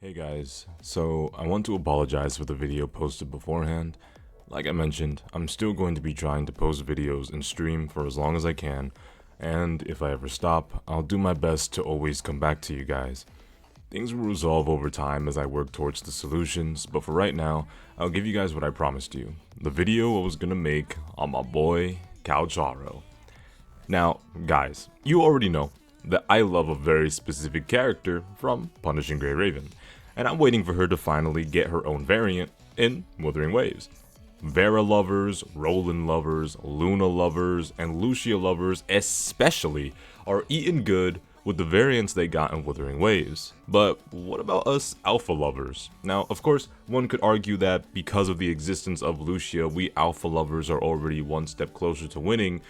Hey guys, so I want to apologize for the video posted beforehand. Like I mentioned, I'm still going to be trying to post videos and stream for as long as I can, and if I ever stop, I'll do my best to always come back to you guys. Things will resolve over time as I work towards the solutions, but for right now, I'll give you guys what I promised you. The video I was gonna make on my boy, Calcharo. Now, guys, you already know that I love a very specific character from Punishing Grey Raven, and I'm waiting for her to finally get her own variant in Wuthering Waves. Vera lovers, Roland lovers, Luna lovers, and Lucia lovers especially are eating good with the variants they got in Wuthering Waves. But what about us alpha lovers? Now, of course, one could argue that because of the existence of Lucia, we alpha lovers are already one step closer to winning,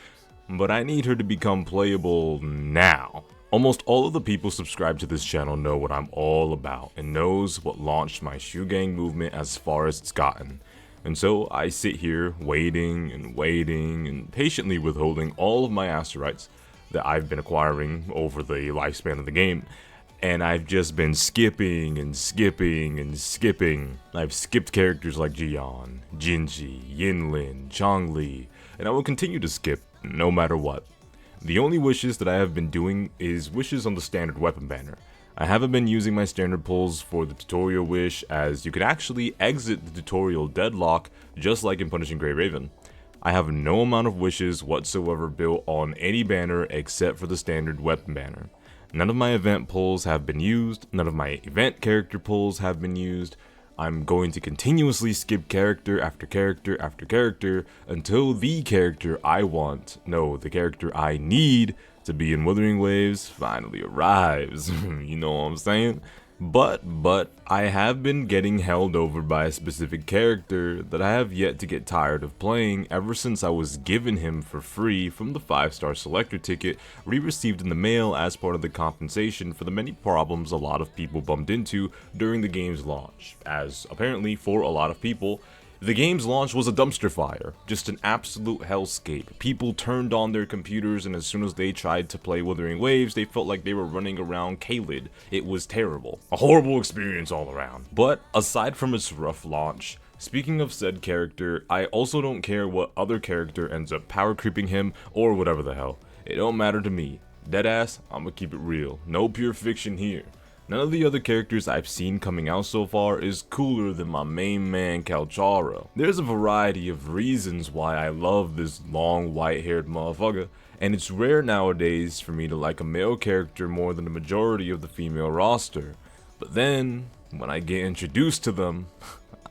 but I need her to become playable now. Almost all of the people subscribed to this channel know what I'm all about and knows what launched my shoe gang movement as far as it's gotten. And so I sit here waiting and patiently withholding all of my Asterites that I've been acquiring over the lifespan of the game. And I've just been skipping and skipping and skipping. I've skipped characters like Jian, Jinji, Yinlin, Chongli, and I will continue to skip no matter what. The only wishes that I have been doing is wishes on the standard weapon banner. I haven't been using my standard pulls for the tutorial wish, as you can actually exit the tutorial deadlock just like in Punishing Grey Raven. I have no amount of wishes whatsoever built on any banner except for the standard weapon banner. None of my event pulls have been used, none of my event character pulls have been used. I'm going to continuously skip character after character after character until the character I want, no, the character I need to be in Wuthering Waves finally arrives. You know what I'm saying? But I have been getting held over by a specific character that I have yet to get tired of playing ever since I was given him for free from the 5-star selector ticket we received in the mail as part of the compensation for the many problems a lot of people bumped into during the game's launch, as apparently for a lot of people, the game's launch was a dumpster fire, just an absolute hellscape. People turned on their computers, and as soon as they tried to play Wuthering Waves, they felt like they were running around Kaled. It was terrible. A horrible experience all around. But aside from its rough launch, speaking of said character, I also don't care what other character ends up power creeping him or whatever the hell. It don't matter to me. Deadass, I'ma keep it real. No pure fiction here. None of the other characters I've seen coming out so far is cooler than my main man Calcharo. There's a variety of reasons why I love this long white-haired motherfucker, and it's rare nowadays for me to like a male character more than the majority of the female roster. But then, when I get introduced to them,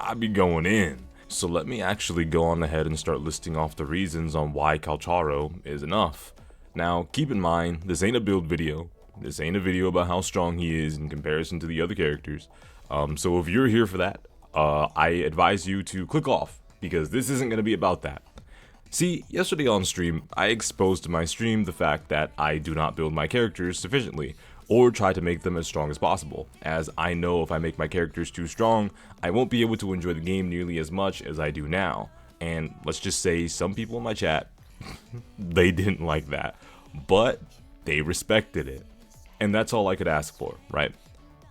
I be going in. So let me actually go on ahead and start listing off the reasons on why Calcharo is enough. Now, keep in mind, this ain't a build video. This ain't a video about how strong he is in comparison to the other characters. So if you're here for that, I advise you to click off, because this isn't going to be about that. See, yesterday on stream, I exposed to my stream the fact that I do not build my characters sufficiently, or try to make them as strong as possible, as I know if I make my characters too strong, I won't be able to enjoy the game nearly as much as I do now. And let's just say some people in my chat, they didn't like that, but they respected it. And that's all I could ask for, right?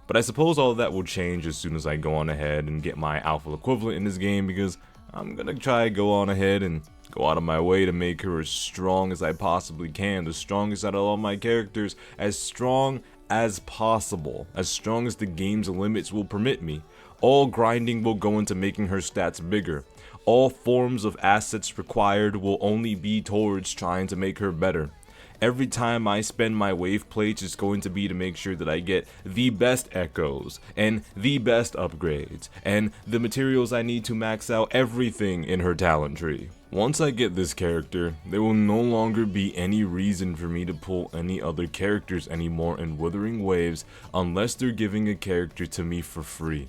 But I suppose all of that will change as soon as I go on ahead and get my alpha equivalent in this game, because I'm gonna try to go on ahead and go out of my way to make her as strong as I possibly can, the strongest out of all my characters, as strong as possible, as strong as the game's limits will permit me. All grinding will go into making her stats bigger. All forms of assets required will only be towards trying to make her better. Every time I spend my wave plates, it's going to be to make sure that I get the best echoes, and the best upgrades, and the materials I need to max out everything in her talent tree. Once I get this character, there will no longer be any reason for me to pull any other characters anymore in Wuthering Waves unless they're giving a character to me for free.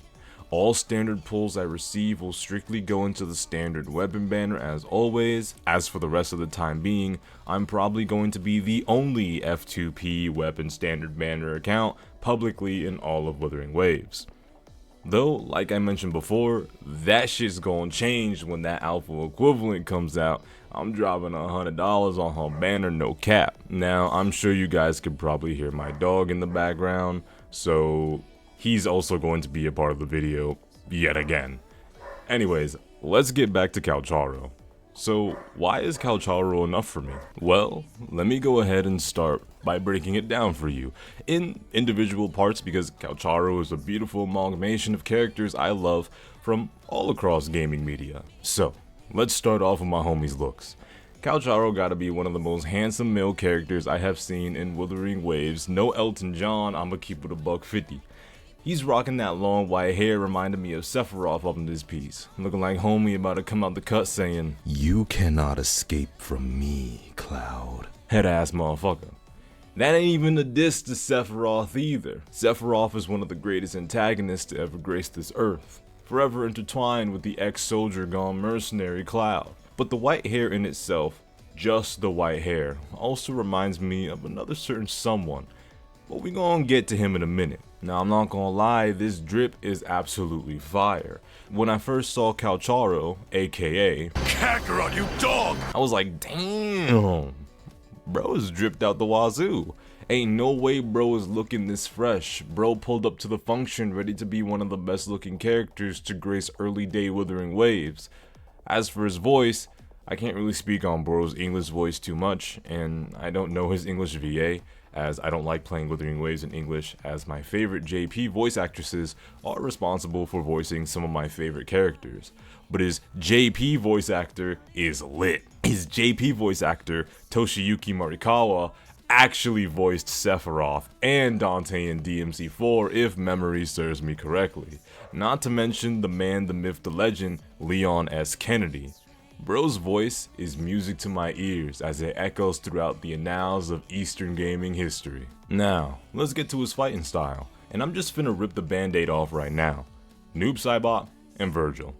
All standard pulls I receive will strictly go into the standard weapon banner as always. As for the rest of the time being, I'm probably going to be the only F2P weapon standard banner account publicly in all of Wuthering Waves. Though, like I mentioned before, that shit's gonna change when that alpha equivalent comes out. I'm dropping $100 on her banner, no cap. Now, I'm sure you guys could probably hear my dog in the background, so he's also going to be a part of the video yet again. Anyways, let's get back to Calcharo. So, why is Calcharo enough for me? Well, let me go ahead and start by breaking it down for you in individual parts, because Calcharo is a beautiful amalgamation of characters I love from all across gaming media. So, let's start off with my homie's looks. Calcharo gotta be one of the most handsome male characters I have seen in Wuthering Waves. No Elton John, I'ma keep it a $150. He's rocking that long white hair, reminded me of Sephiroth up in this piece. Looking like homie about to come out the cut saying, "You cannot escape from me, Cloud." Head ass motherfucker. That ain't even a diss to Sephiroth either. Sephiroth is one of the greatest antagonists to ever grace this earth, forever intertwined with the ex-soldier gone mercenary Cloud. But the white hair in itself, just the white hair, also reminds me of another certain someone. But we gonna get to him in a minute. Now, I'm not gonna lie, this drip is absolutely fire. When I first saw Calcharo, aka Kakarot, you dog, I was like, damn, bro is dripped out the wazoo. Ain't no way bro is looking this fresh. Bro pulled up to the function ready to be one of the best looking characters to grace early day Wuthering Waves. As for his voice, I can't really speak on bro's English voice too much, and I don't know his English VA, as I don't like playing Wuthering Waves in English, as my favorite JP voice actresses are responsible for voicing some of my favorite characters. But his JP voice actor is lit. His JP voice actor, Toshiyuki Morikawa, actually voiced Sephiroth and Dante in DMC4 if memory serves me correctly. Not to mention the man, the myth, the legend, Leon S. Kennedy. Bro's voice is music to my ears as it echoes throughout the annals of Eastern gaming history. Now, let's get to his fighting style, and I'm just finna rip the band-aid off right now. Noob Saibot and Virgil.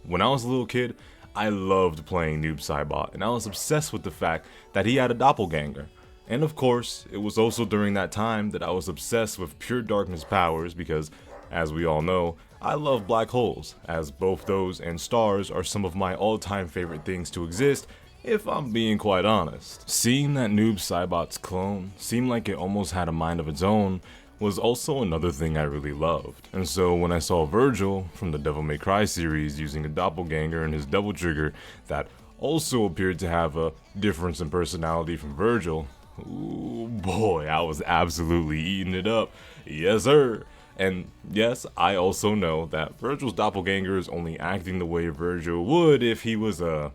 When I was a little kid, I loved playing Noob Saibot, and I was obsessed with the fact that he had a doppelganger. And of course, it was also during that time that I was obsessed with Pure Darkness powers because, as we all know, I love black holes, as both those and stars are some of my all-time favorite things to exist, if I'm being quite honest. Seeing that Noob Saibot's clone seemed like it almost had a mind of its own was also another thing I really loved. And so when I saw Virgil from the Devil May Cry series using a doppelganger in his double trigger that also appeared to have a difference in personality from Virgil, ooh boy, I was absolutely eating it up. Yes sir. And yes, I also know that Virgil's doppelganger is only acting the way Virgil would if he was a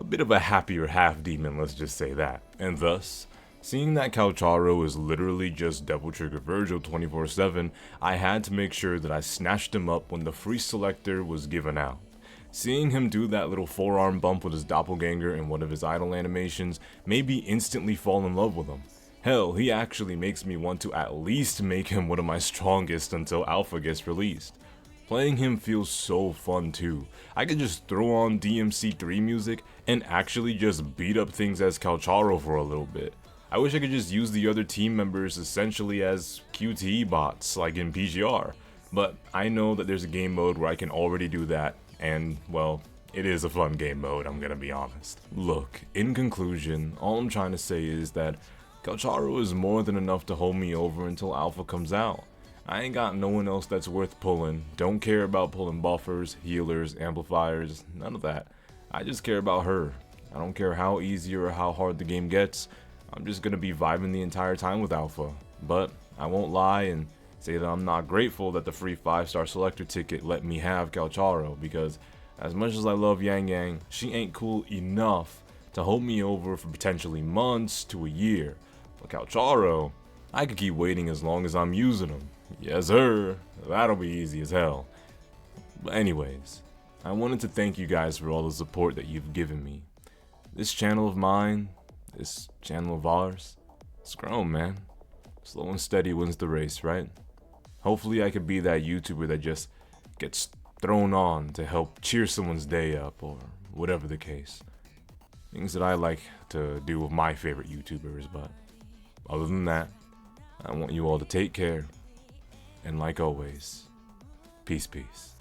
bit of a happier half demon, let's just say that. And thus, seeing that Calcharo is literally just double trigger Virgil 24/7, I had to make sure that I snatched him up when the free selector was given out. Seeing him do that little forearm bump with his doppelganger in one of his idle animations made me instantly fall in love with him. Hell, he actually makes me want to at least make him one of my strongest until Alpha gets released. Playing him feels so fun too. I could just throw on DMC3 music and actually just beat up things as Calcharo for a little bit. I wish I could just use the other team members essentially as QTE bots like in PGR, but I know that there's a game mode where I can already do that, and well, it is a fun game mode, I'm gonna be honest. Look, in conclusion, all I'm trying to say is that Calcharo is more than enough to hold me over until Alpha comes out. I ain't got no one else that's worth pulling, don't care about pulling buffers, healers, amplifiers, none of that. I just care about her. I don't care how easy or how hard the game gets, I'm just gonna be vibing the entire time with Alpha. But I won't lie and say that I'm not grateful that the free 5-star selector ticket let me have Calcharo, because as much as I love Yang Yang, she ain't cool enough to hold me over for potentially months to a year. But Calcharo, I could keep waiting as long as I'm using him. Yes sir, that'll be easy as hell. But anyways, I wanted to thank you guys for all the support that you've given me. This channel of mine, this channel of ours, it's grown, man. Slow and steady wins the race, right? Hopefully I could be that YouTuber that just gets thrown on to help cheer someone's day up, or whatever the case. Things that I like to do with my favorite YouTubers, but other than that, I want you all to take care, and like always, peace, peace.